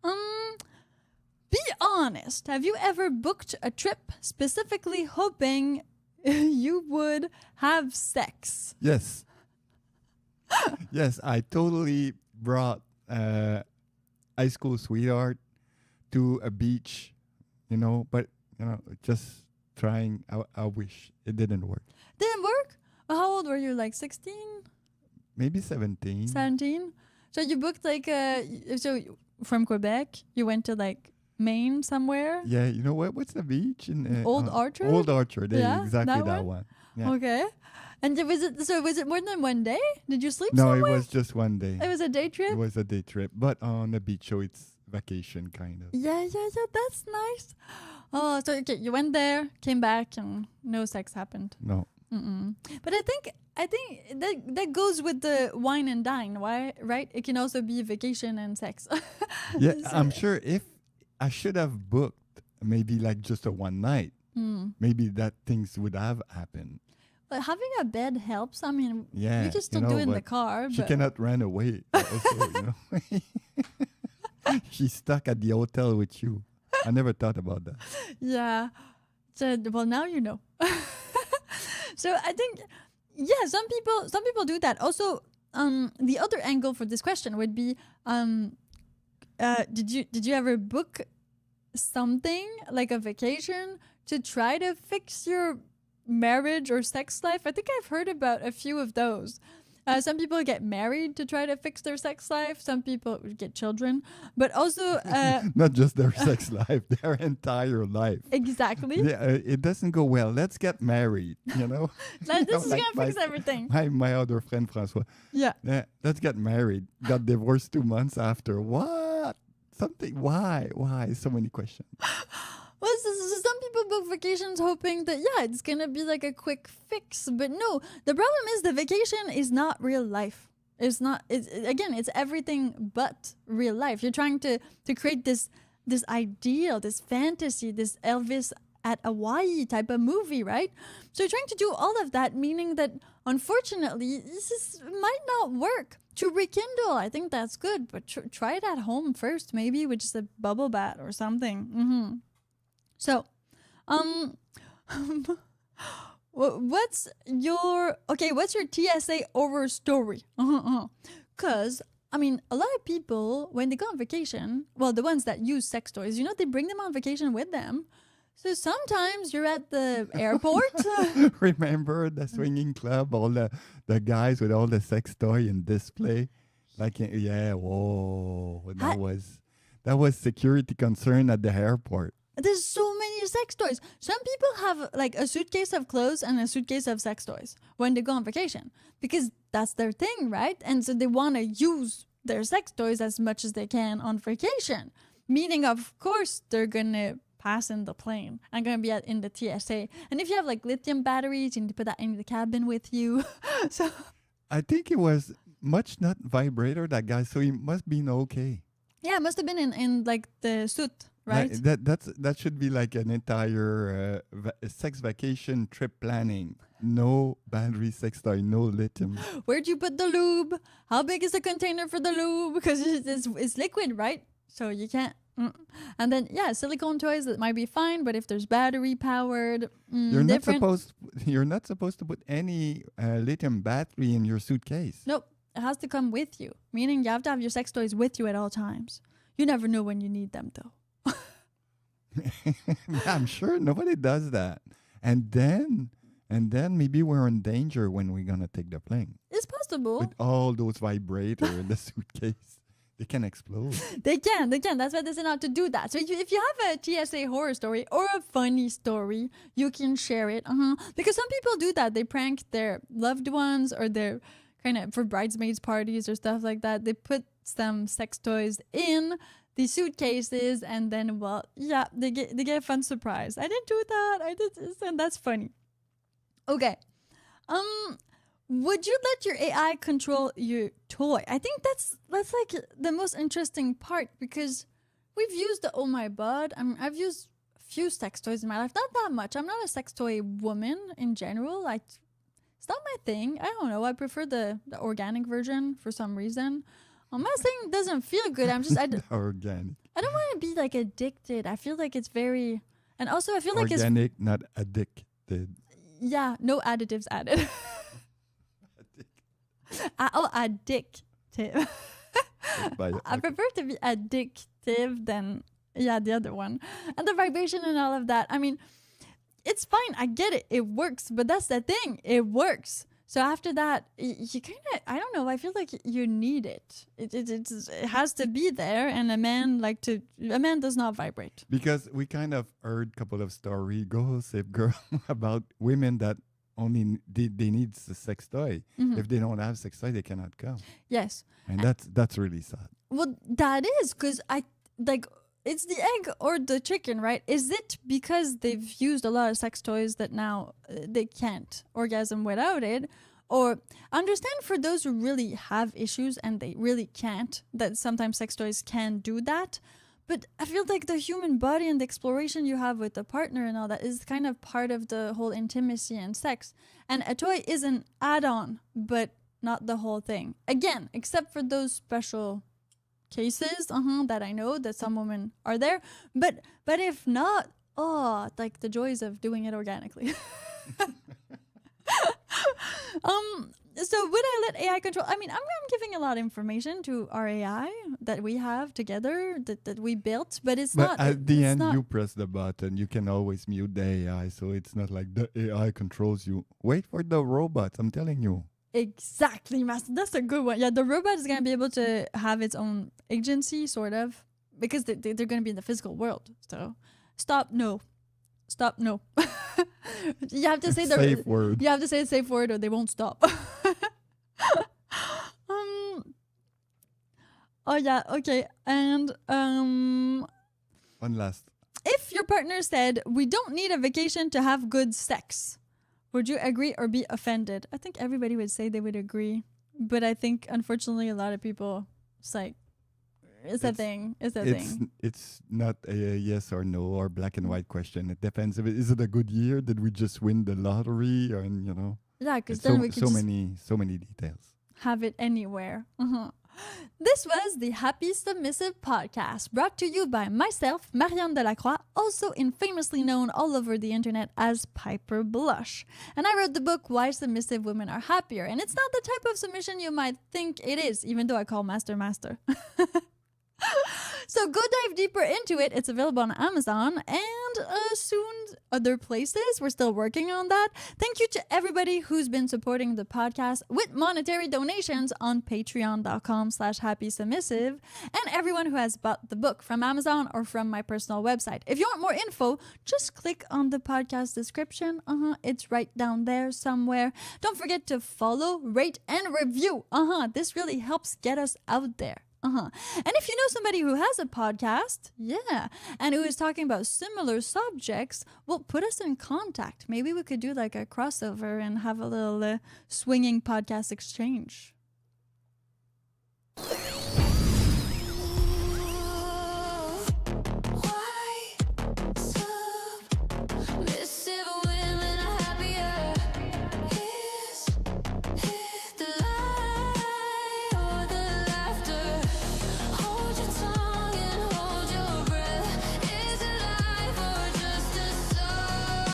Be honest. Have you ever booked a trip specifically hoping you would have sex? Yes. Yes, I totally brought high school sweetheart to a beach, but, just trying. I wish it didn't work. Didn't work? How old were you? Like 16? Maybe 17. 17? So you booked like so from Quebec, you went to like Maine somewhere? Yeah, you know what? What's the beach in Old Orchard? Old Orchard, yeah, Yeah, exactly that that one? one. Yeah. Okay. And was it more than one day? Did you sleep No, somewhere? it was just one day. It was a day trip? It was a day trip, but on the beach, so it's vacation kind of. Yeah, that's nice. Oh, so okay, you went there, came back, and no sex happened. No. But I think that goes with the wine and dine. Why? Right? It can also be vacation and sex. Yeah, So- I'm sure if I should have booked maybe like just a one night, maybe that things would have happened. But having a bed helps. I mean, Yeah, you can still do it in the but car. She But cannot run away. Also, She's stuck at the hotel with you. I never thought about that. yeah. So, well, now you know. So I think, yeah, some people do that. Also, the other angle for this question would be, did you ever book something like a vacation to try to fix your marriage or sex life? I think I've heard about a few of those. Some people get married to try to fix their sex life. Some people get children, but also Not just their sex life, their entire life. exactly. Yeah, it doesn't go well. Let's get married, This is like gonna fix everything. My other friend, François. Yeah. Yeah, let's get married. Got divorced 2 months after. What? Something. Why? So many questions. Well, so some people book vacations hoping that, yeah, it's going to be like a quick fix. But no, the problem is the vacation is not real life. It's not, it's everything but real life. You're trying to create this ideal, this fantasy, this Elvis at Hawaii type of movie, right? So you're trying to do all of that, meaning that unfortunately, might not work. To rekindle, I think that's good, but try it at home first, maybe with just a bubble bath or something. So, what's your TSA horror story? Because, I mean, a lot of people, when they go on vacation, well, the ones that use sex toys, they bring them on vacation with them. So sometimes you're at the airport. Remember the swinging club? All the guys with all the sex toy and display. Whoa. That was security concern at the airport. There's so many sex toys. Some people have like a suitcase of clothes and a suitcase of sex toys when they go on vacation because that's their thing, right? And so they want to use their sex toys as much as they can on vacation. Meaning, of course, they're going to pass in the plane. I'm going to be in the TSA. And if you have like lithium batteries, you need to put that in the cabin with you. So I think it was much not vibrator, that guy, so he must be okay. yeah, it must have been in like the suit, right? That should be like an entire sex vacation trip planning. No battery sex toy, no lithium. Where'd you put the lube? How big is the container for the lube? Because it's liquid, right? So you can't. And then, yeah, silicone toys, that might be fine. But if there's battery powered, You're different. not supposed to put any lithium battery in your suitcase. Nope. It has to come with you. Meaning you have to have your sex toys with you at all times. You never know when you need them, though. I'm sure nobody does that. And then maybe we're in danger when we're gonna take the plane It's possible. with all those vibrators in the suitcase. They can explode. They can. That's why they set out to do that. So if you have a TSA horror story or a funny story, you can share it. Because some people do that. They prank their loved ones or their kind of for bridesmaids parties or stuff like that. They put some sex toys in the suitcases and then, well, yeah, they get a fun surprise. I didn't do that. I did this, and that's funny. Okay. Would you let your AI control your toy? I think that's like the most interesting part because we've used the Oh My Bud. I've used a few sex toys in my life, not that much. I'm not a sex toy woman in general. Like, it's not my thing. I don't know. I prefer the organic version for some reason. I'm not saying it doesn't feel good. Organic. I don't want to be like addicted. I feel like it's very, and also I feel like it's Organic, not addicted. yeah, no additives added. Addictive. I prefer to be addictive than the other one. And the vibration and all of that. I mean, it's fine. I get it. It works. But that's the thing. It works. So after that, you kind of, I don't know. I feel like you need it. It has to be there. And a man does not vibrate. Because we kind of heard a couple of stories, gossip girl, about women that only they need the sex toy. If they don't have sex toy, they cannot come. Yes. And that's really sad. Well, that is because it's the egg or the chicken, right? Is it because they've used a lot of sex toys that now they can't orgasm without it? Or understand for those who really have issues and they really can't, that sometimes sex toys can do that. But I feel like the human body and the exploration you have with the partner and all that is kind of part of the whole intimacy and sex. And a toy is an add-on, but not the whole thing. Again, except for those special cases that I know that some women are there. But if not, like the joys of doing it organically. So would I let AI control? I mean, I'm giving a lot of information to our AI that we have together that we built, but it's not. But at the end, not, you press the button. You can always mute the AI, so it's not like the AI controls you. Wait for the robots. I'm telling you. Exactly, Master. That's a good one. Yeah, the robot is going to be able to have its own agency, sort of, because they're going to be in the physical world. So, stop, no. You have to say the safe word. You have to say a safe word, or they won't stop. Oh yeah, okay. And One last. if your partner said we don't need a vacation to have good sex, would you agree or be offended? I think everybody would say they would agree, but I think unfortunately a lot of people, it's like it's a thing. It's not a yes or no or black and white question. It depends. Is it a good year? Did we just win the lottery? And Yeah, because then we could so many details. have it anywhere. This was the Happy Submissive podcast, brought to you by myself, Marian Delacroix, also infamously known all over the internet as Piper Blush. And I wrote the book Why Submissive Women Are Happier. And it's not the type of submission you might think it is, even though I call Master. So go dive deeper into it. It's available on Amazon and soon other places. We're still working on that. Thank you to everybody who's been supporting the podcast with monetary donations on patreon.com/happysubmissive and everyone who has bought the book from Amazon or from my personal website. If you want more info, just click on the podcast description. It's right down there somewhere. Don't forget to follow, rate, and review. This really helps get us out there. And if you know somebody who has a podcast, and who is talking about similar subjects, well, put us in contact. Maybe we could do like a crossover and have a little swinging podcast exchange.